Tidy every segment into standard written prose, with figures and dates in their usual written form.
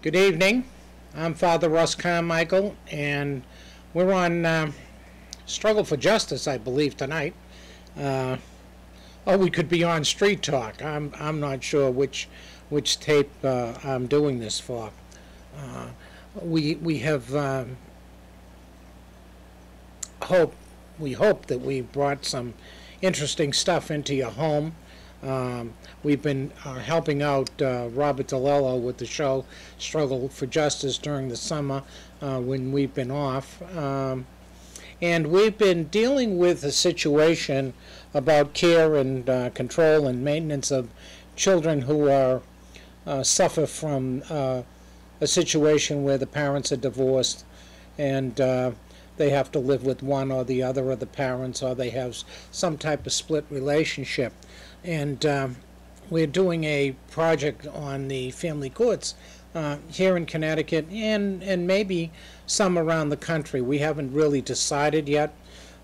Good evening. I'm Father Russ Carmichael, and we're on Struggle for Justice, I believe, tonight. Or we could be on Street Talk. I'm not sure which tape I'm doing this for. We hope that we brought some interesting stuff into your home. We've been helping out Robert DeLello with the show Struggle for Justice during the summer when we've been off. And we've been dealing with a situation about care and control and maintenance of children who are suffer from a situation where the parents are divorced and they have to live with one or the other of the parents, or they have some type of split relationship. And we're doing a project on the family courts here in Connecticut and maybe some around the country. We haven't really decided yet,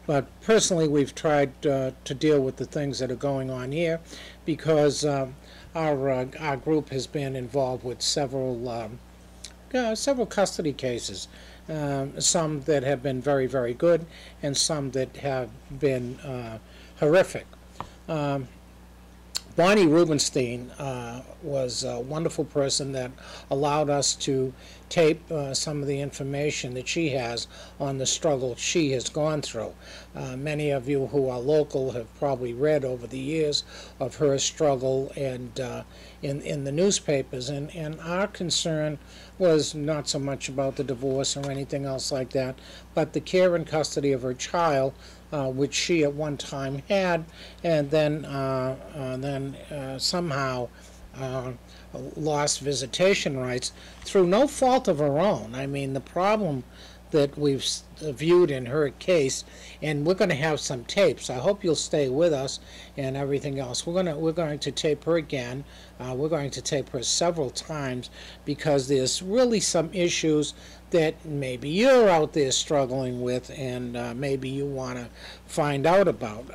but personally we've tried to deal with the things that are going on here because our group has been involved with several custody cases, some that have been very, very good and some that have been horrific. Bonnie Rubenstein was a wonderful person that allowed us to tape some of the information that she has on the struggle she has gone through. Many of you who are local have probably read over the years of her struggle and in the newspapers, and our concern was not so much about the divorce or anything else like that, but the care and custody of her child, which she at one time had, and then somehow lost visitation rights through no fault of her own. I mean, the problem that we've viewed in her case, and we're going to have some tapes. I hope you'll stay with us and everything else. We're going to tape her again. We're going to tape her several times because there's really some issues that maybe you're out there struggling with and maybe you want to find out about.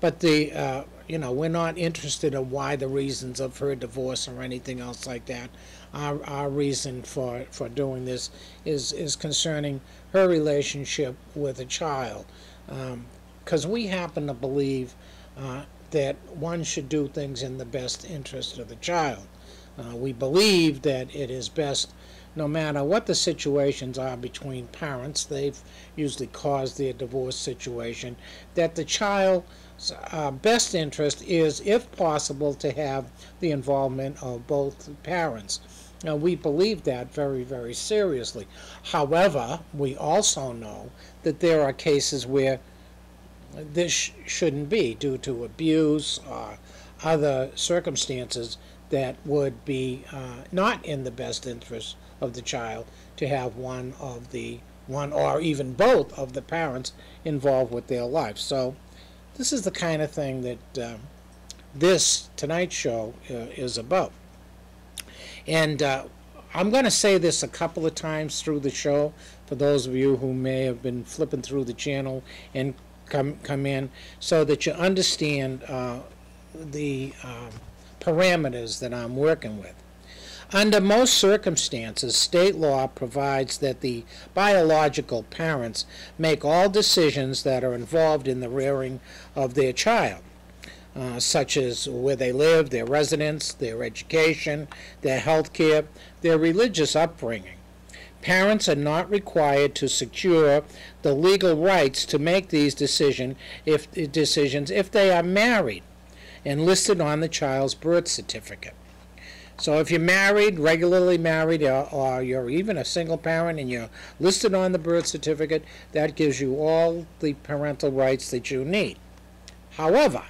But we're not interested in why the reasons of her divorce or anything else like that. Our reason for doing this is concerning her relationship with a child, because we happen to believe that one should do things in the best interest of the child. We believe that it is best, no matter what the situations are between parents, they've usually caused their divorce situation, that the child's best interest is, if possible, to have the involvement of both parents. Now, we believe that very, very seriously. However, we also know that there are cases where this shouldn't be due to abuse or other circumstances that would be not in the best interest of the child to have one or even both of the parents involved with their life. So this is the kind of thing that this tonight's show is about. And I'm going to say this a couple of times through the show for those of you who may have been flipping through the channel and come in, so that you understand the parameters that I'm working with. Under most circumstances, state law provides that the biological parents make all decisions that are involved in the rearing of their child, such as where they live, their residence, their education, their health care, their religious upbringing. Parents are not required to secure the legal rights to make these decisions if they are married and listed on the child's birth certificate. So if you're married, regularly married, or you're even a single parent and you're listed on the birth certificate, that gives you all the parental rights that you need. However,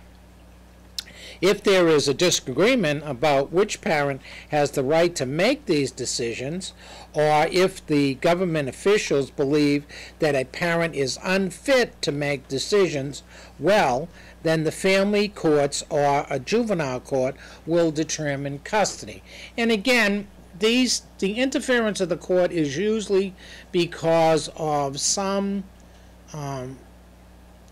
if there is a disagreement about which parent has the right to make these decisions, or if the government officials believe that a parent is unfit to make decisions, well, then the family courts or a juvenile court will determine custody. And again, the interference of the court is usually because of some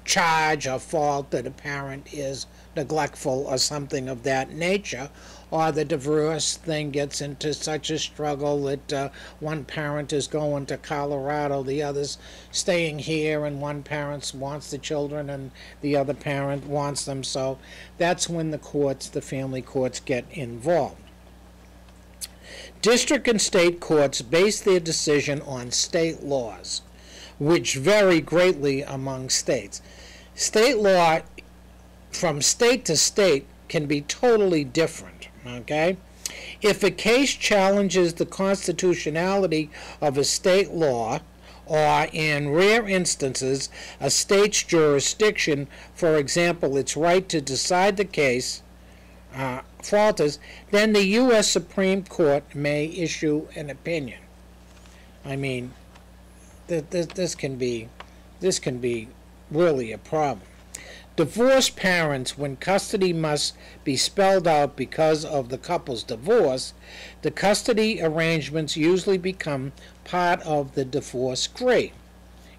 charge or fault that a parent is neglectful or something of that nature, or the divorce thing gets into such a struggle that one parent is going to Colorado, the other's staying here, and one parent wants the children and the other parent wants them. So that's when the family courts get involved. District and state courts base their decision on state laws, which vary greatly among states. State law from state to state can be totally different, okay? If a case challenges the constitutionality of a state law, or in rare instances, a state's jurisdiction, for example, its right to decide the case, falters, then the U.S. Supreme Court may issue an opinion. I mean, this can be really a problem. Divorced parents, when custody must be spelled out because of the couple's divorce, the custody arrangements usually become part of the divorce decree.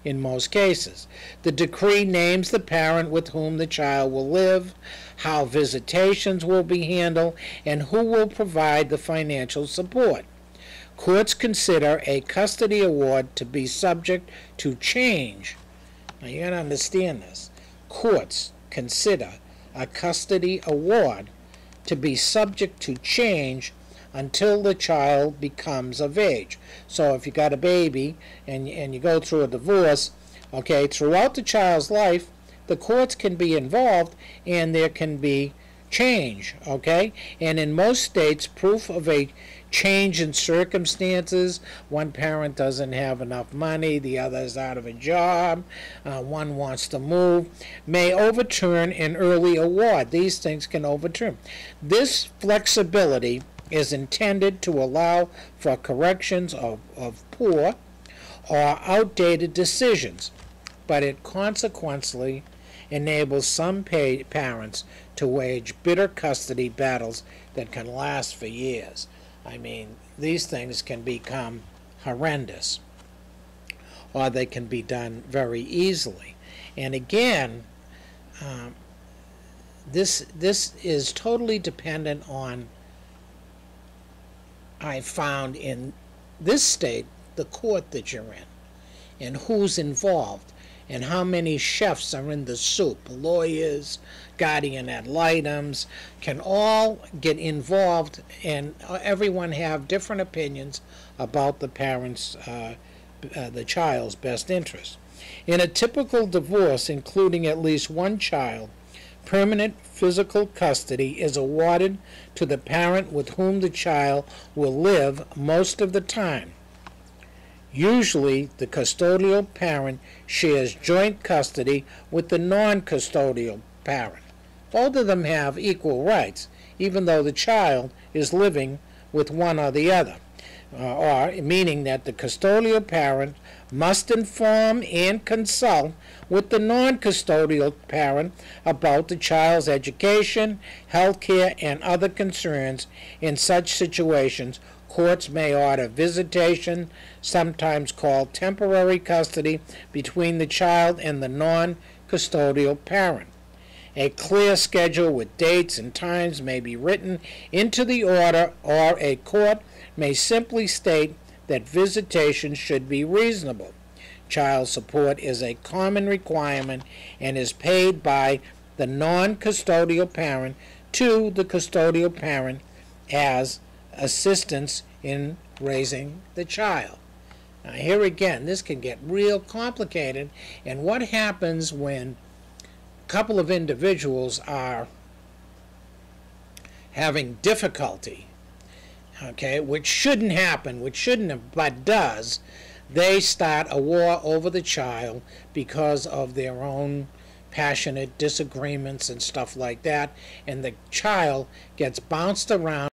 In most cases, the decree names the parent with whom the child will live, how visitations will be handled, and who will provide the financial support. Courts consider a custody award to be subject to change. Now you got to understand this. Courts consider a custody award to be subject to change until the child becomes of age. So if you got a baby and you go through a divorce, okay, throughout the child's life, the courts can be involved and there can be change, okay? And in most states, proof of a change in circumstances, one parent doesn't have enough money, the other is out of a job, one wants to move, may overturn an early award. These things can overturn. This flexibility is intended to allow for corrections of poor or outdated decisions, but it consequently enables some parents to wage bitter custody battles that can last for years. I mean, these things can become horrendous, or they can be done very easily. And again, this is totally dependent on, I found in this state, the court that you're in, and who's involved, and how many chefs are in the soup. Lawyers, guardian ad litems can all get involved, and everyone have different opinions about the parents, the child's best interest. In a typical divorce, including at least one child, permanent physical custody is awarded to the parent with whom the child will live most of the time. Usually, the custodial parent shares joint custody with the non-custodial parent. Both of them have equal rights, even though the child is living with one or the other, or meaning that the custodial parent must inform and consult with the non-custodial parent about the child's education, health care, and other concerns. In such situations, courts may order visitation, sometimes called temporary custody, between the child and the non-custodial parent. A clear schedule with dates and times may be written into the order, or a court may simply state that visitation should be reasonable. Child support is a common requirement and is paid by the non-custodial parent to the custodial parent as assistance in raising the child. Now here again, this can get real complicated, and what happens when a couple of individuals are having difficulty, okay, which shouldn't happen, which shouldn't have, but does. They start a war over the child because of their own passionate disagreements and stuff like that, and the child gets bounced around